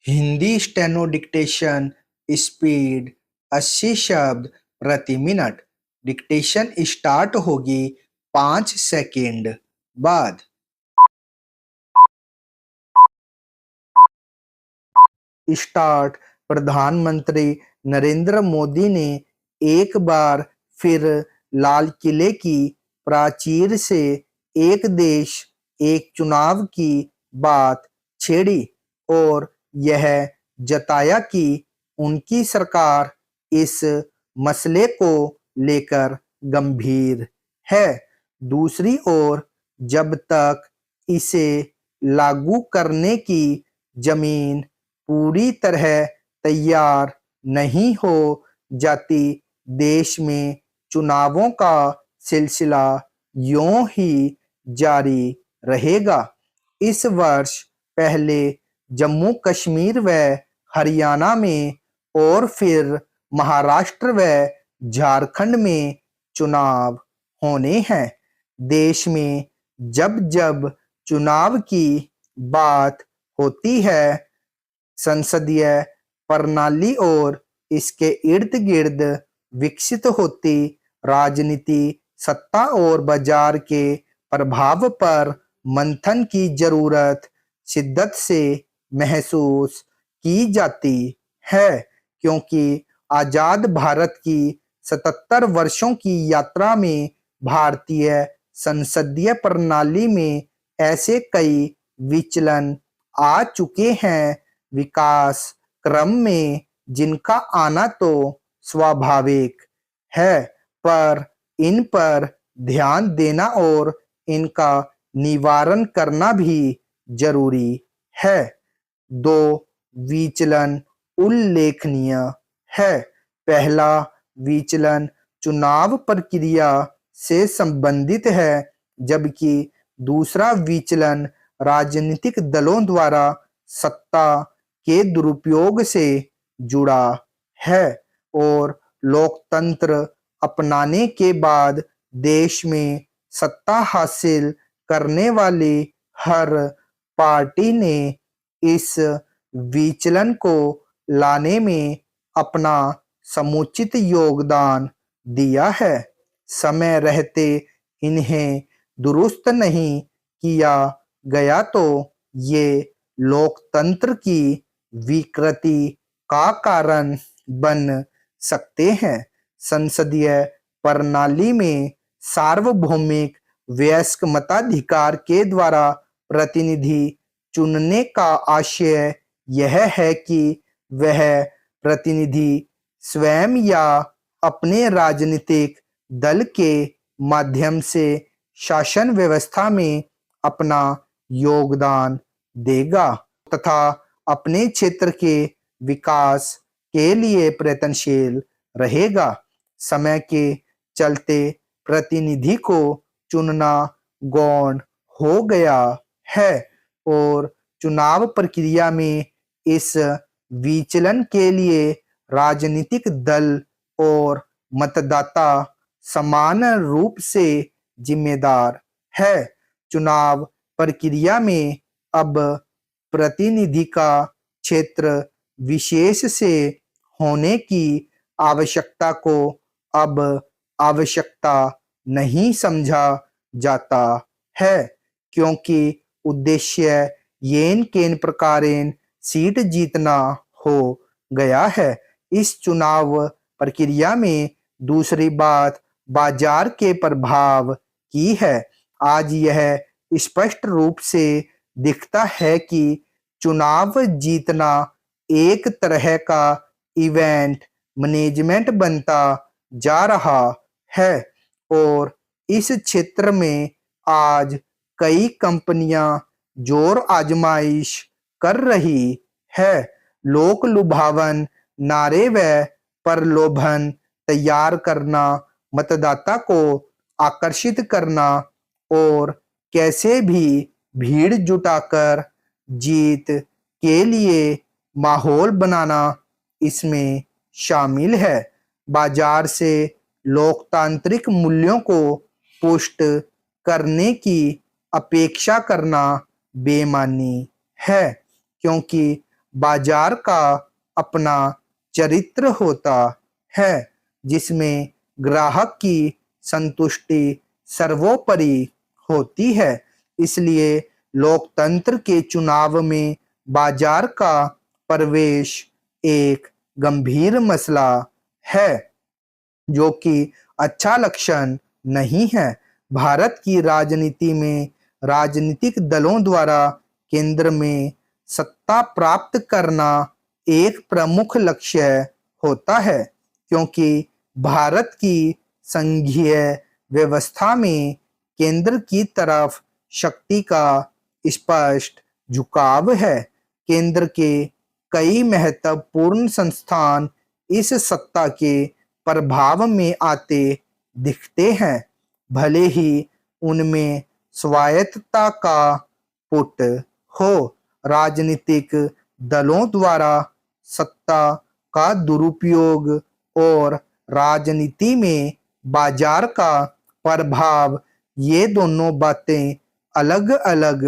Hindi steno dictation speed 80 शब्द प्रति minute. Dictation start होगी 5 सेकंड बाद। स्टार्ट। प्रधानमंत्री नरेंद्र मोदी ने एक बार फिर लाल किले की प्राचीर से एक देश एक चुनाव की बात छेड़ी और यह जताया कि उनकी सरकार इस मसले को लेकर गंभीर है। दूसरी ओर जब तक इसे लागू करने की जमीन पूरी तरह तैयार नहीं हो जाती, देश में चुनावों का सिलसिला यूं ही जारी रहेगा। इस वर्ष पहले जम्मू कश्मीर व हरियाणा में और फिर महाराष्ट्र व झारखंड में चुनाव होने हैं। देश में जब जब चुनाव की बात होती है, संसदीय प्रणाली और इसके इर्द गिर्द विकसित होती राजनीति सत्ता और बाजार के प्रभाव पर मंथन की जरूरत शिद्दत से महसूस की जाती है, क्योंकि आजाद भारत की 77 वर्षों की यात्रा में भारतीय संसदीय प्रणाली में ऐसे कई विचलन आ चुके हैं विकास क्रम में, जिनका आना तो स्वाभाविक है, पर इन पर ध्यान देना और इनका निवारण करना भी जरूरी है। 2 विचलन उल्लेखनीय है। पहला विचलन चुनाव प्रक्रिया से संबंधित है, जबकि दूसरा विचलन राजनीतिक दलों द्वारा सत्ता के दुरुपयोग से जुड़ा है और लोकतंत्र अपनाने के बाद देश में सत्ता हासिल करने वाली हर पार्टी ने इस विचलन को लाने में अपना समुचित योगदान दिया है। समय रहते इन्हें दुरुस्त नहीं किया गया तो ये लोकतंत्र की विकृति का कारण बन सकते हैं। संसदीय प्रणाली में सार्वभौमिक वयस्क मताधिकार के द्वारा प्रतिनिधि चुनने का आशय यह है कि वह प्रतिनिधि स्वयं या अपने राजनीतिक दल के माध्यम से शासन व्यवस्था में अपना योगदान देगा तथा अपने क्षेत्र के विकास के लिए प्रयत्नशील रहेगा। समय के चलते प्रतिनिधि को चुनना गौण हो गया है और चुनाव प्रक्रिया में इस विचलन के लिए राजनीतिक दल और मतदाता समान रूप से जिम्मेदार है। चुनाव प्रक्रिया में अब प्रतिनिधि का क्षेत्र विशेष से होने की आवश्यकता को अब आवश्यकता नहीं समझा जाता है, क्योंकि उद्देश्य येन केन प्रकारेण सीट जीतना हो गया है। इस चुनाव प्रक्रिया में दूसरी बात बाजार के प्रभाव की है। आज यह स्पष्ट रूप से दिखता है कि चुनाव जीतना एक तरह का इवेंट मैनेजमेंट बनता जा रहा है और इस क्षेत्र में आज कई कंपनियां जोर आजमाइश कर रही है। लोक लुभावन नारे व प्रलोभन तैयार करना, मतदाता को आकर्षित करना और कैसे भी भीड़ जुटाकर जीत के लिए माहौल बनाना इसमें शामिल है। बाजार से लोकतांत्रिक मूल्यों को पुष्ट करने की अपेक्षा करना बेईमानी है, क्योंकि बाजार का अपना चरित्र होता है, जिसमें ग्राहक की संतुष्टि सर्वोपरि होती है। इसलिए लोकतंत्र के चुनाव में बाजार का प्रवेश एक गंभीर मसला है, जो कि अच्छा लक्षण नहीं है। भारत की राजनीति में राजनीतिक दलों द्वारा केंद्र में सत्ता प्राप्त करना एक प्रमुख लक्ष्य होता है, क्योंकि भारत की संघीय व्यवस्था में केंद्र की तरफ शक्ति का स्पष्ट झुकाव है। केंद्र के कई महत्वपूर्ण संस्थान इस सत्ता के प्रभाव में आते दिखते हैं, भले ही उनमें स्वायत्तता का पुट हो। राजनीतिक दलों द्वारा सत्ता का दुरुपयोग और राजनीति में बाजार का प्रभाव, ये दोनों बातें अलग अलग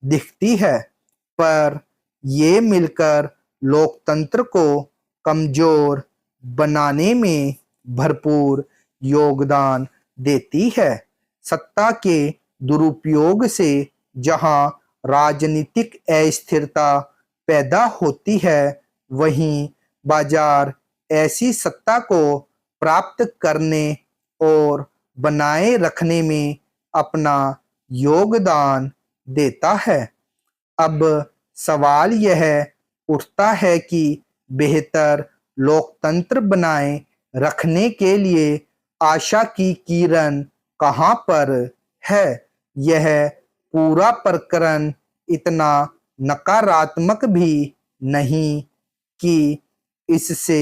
दिखती है, पर ये मिलकर लोकतंत्र को कमजोर बनाने में भरपूर योगदान देती है। सत्ता के दुरुपयोग से जहां राजनीतिक अस्थिरता पैदा होती है, वहीं बाजार ऐसी सत्ता को प्राप्त करने और बनाए रखने में अपना योगदान देता है। अब सवाल यह उठता है कि बेहतर लोकतंत्र बनाए रखने के लिए आशा की किरण कहाँ पर है। यह पूरा प्रकरण इतना नकारात्मक भी नहीं कि इससे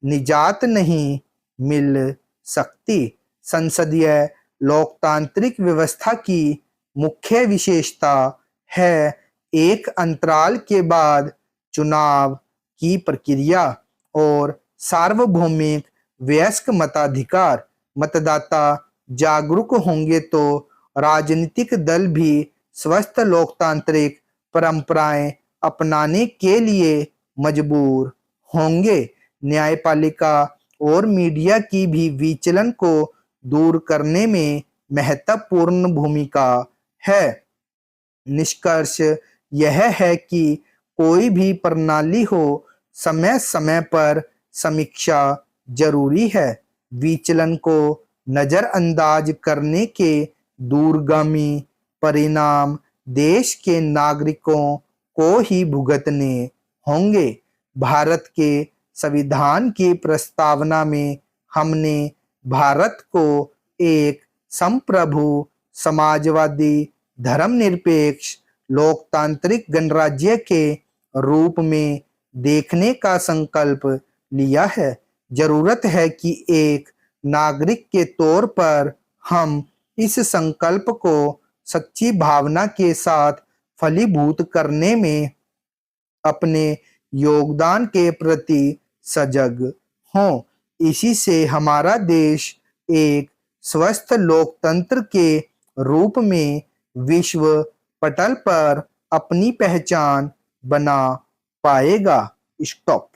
निजात नहीं मिल सकती। संसदीय लोकतांत्रिक व्यवस्था की मुख्य विशेषता है एक अंतराल के बाद चुनाव की प्रक्रिया और सार्वभौमिक वयस्क मताधिकार। मतदाता जागरूक होंगे तो राजनीतिक दल भी स्वस्थ लोकतांत्रिक परंपराएं अपनाने के लिए मजबूर होंगे। न्यायपालिका और मीडिया की भी विचलन को दूर करने में महत्वपूर्ण भूमिका है। निष्कर्ष यह है कि कोई भी प्रणाली हो, समय समय पर समीक्षा जरूरी है। विचलन को नजरअंदाज करने के दूरगामी परिणाम देश के नागरिकों को ही भुगतने होंगे। भारत के संविधान की प्रस्तावना में हमने भारत को एक संप्रभु, समाजवादी, धर्मनिरपेक्ष, लोकतांत्रिक गणराज्य के रूप में देखने का संकल्प लिया है। जरूरत है कि एक नागरिक के तौर पर हम इस संकल्प को सच्ची भावना के साथ फलीभूत करने में अपने योगदान के प्रति सजग हों। इसी से हमारा देश एक स्वस्थ लोकतंत्र के रूप में विश्व पटल पर अपनी पहचान बना पाएगा। स्टॉप।